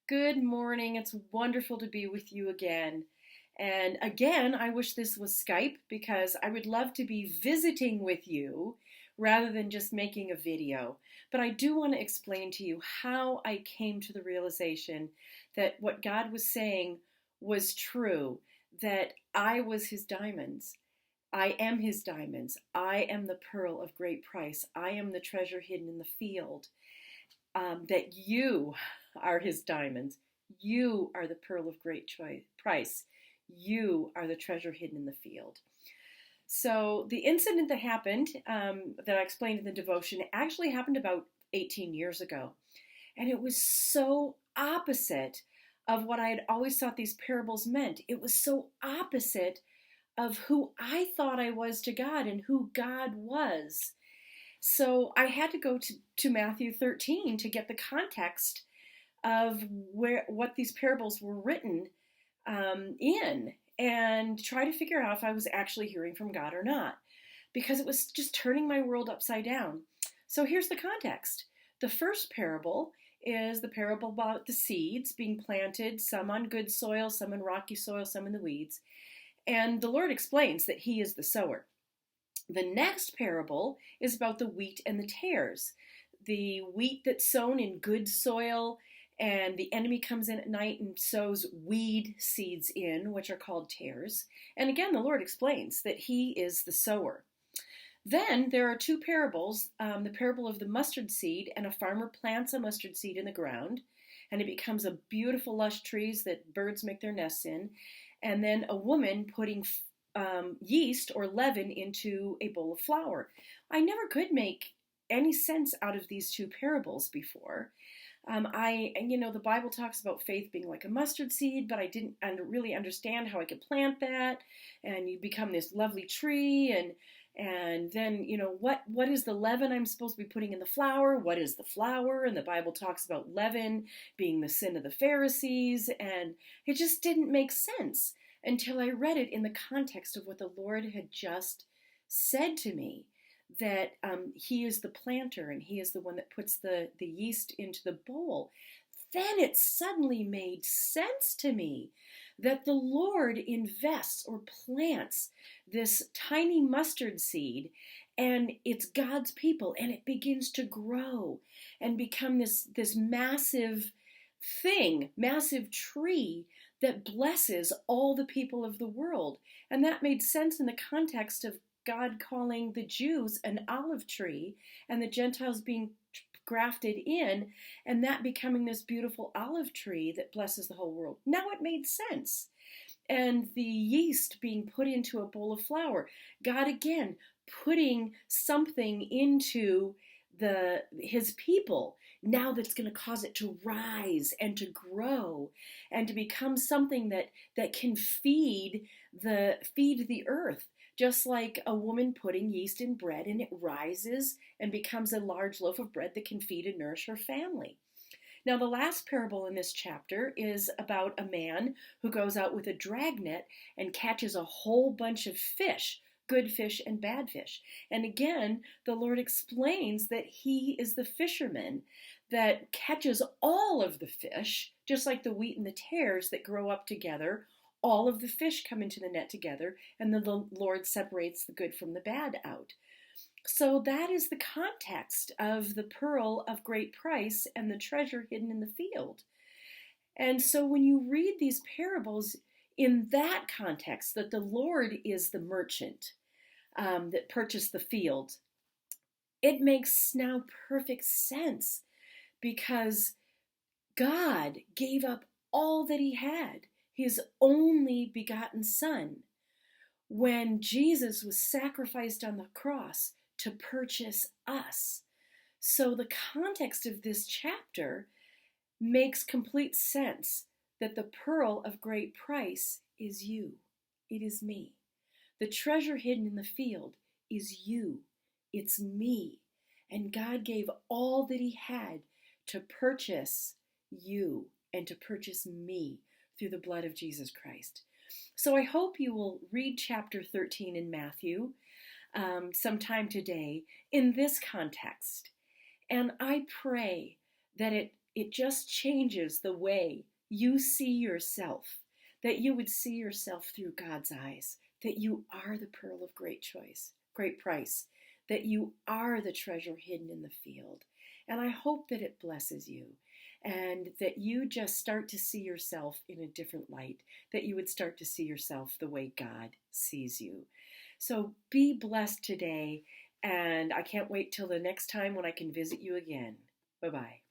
Good morning. It's wonderful to be with you again. And again, I wish this was Skype because I would love to be visiting with you rather than just making a video. But I do want to explain to you how I came to the realization that what God was saying was true, that I was his diamonds. I am his diamonds. I am the pearl of great price. I am the treasure hidden in the field. That you are his diamonds. You are the pearl of great price. You are the treasure hidden in the field. So the incident that happened, that I explained in the devotion, actually happened about 18 years ago. And it was so opposite of what I had always thought these parables meant. It was so opposite of who I thought I was to God and who God was. So I had to go to Matthew 13 to get the context of what these parables were written in and try to figure out if I was actually hearing from God or not, because it was just turning my world upside down. So here's the context. The first parable is the parable about the seeds being planted, some on good soil, some in rocky soil, some in the weeds. And the Lord explains that he is the sower. The next parable is about the wheat and the tares. The wheat that's sown in good soil, and the enemy comes in at night and sows weed seeds in, which are called tares. And again, the Lord explains that he is the sower. Then there are two parables, the parable of the mustard seed, and a farmer plants a mustard seed in the ground, and it becomes a beautiful lush trees that birds make their nests in. And then a woman putting yeast or leaven into a bowl of flour. I never could make any sense out of these two parables before. The Bible talks about faith being like a mustard seed, but I didn't really understand how I could plant that, and you become this lovely tree, and then, what is the leaven I'm supposed to be putting in the flour? What is the flour? And the Bible talks about leaven being the sin of the Pharisees, and it just didn't make sense until I read it in the context of what the Lord had just said to me, that he is the planter and he is the one that puts the yeast into the bowl. Then it suddenly made sense to me that the Lord invests or plants this tiny mustard seed, and it's God's people, and it begins to grow and become this massive thing, massive tree that blesses all the people of the world. And that made sense in the context of God calling the Jews an olive tree and the Gentiles being grafted in, and that becoming this beautiful olive tree that blesses the whole world. Now it made sense. And the yeast being put into a bowl of flour. God again putting something into his people now that's going to cause it to rise and to grow and to become something that can feed the earth, just like a woman putting yeast in bread, and it rises and becomes a large loaf of bread that can feed and nourish her family. Now, the last parable in this chapter is about a man who goes out with a dragnet and catches a whole bunch of fish, good fish and bad fish. And again, the Lord explains that he is the fisherman that catches all of the fish, just like the wheat and the tares that grow up together. All of the fish come into the net together, and the Lord separates the good from the bad out. So that is the context of the pearl of great price and the treasure hidden in the field. And so when you read these parables in that context, that the Lord is the merchant that purchased the field, it makes now perfect sense, because God gave up all that he had, his only begotten Son, when Jesus was sacrificed on the cross to purchase us. So the context of this chapter makes complete sense, that the pearl of great price is you. It is me. The treasure hidden in the field is you. It's me. And God gave all that he had to purchase you and to purchase me through the blood of Jesus Christ. So I hope you will read chapter 13 in Matthew sometime today in this context. And I pray that it it just changes the way you see yourself, that you would see yourself through God's eyes, that you are the pearl of great choice, great price, that you are the treasure hidden in the field. And I hope that it blesses you and that you just start to see yourself in a different light, that you would start to see yourself the way God sees you. So be blessed today, and I can't wait till the next time when I can visit you again. Bye-bye.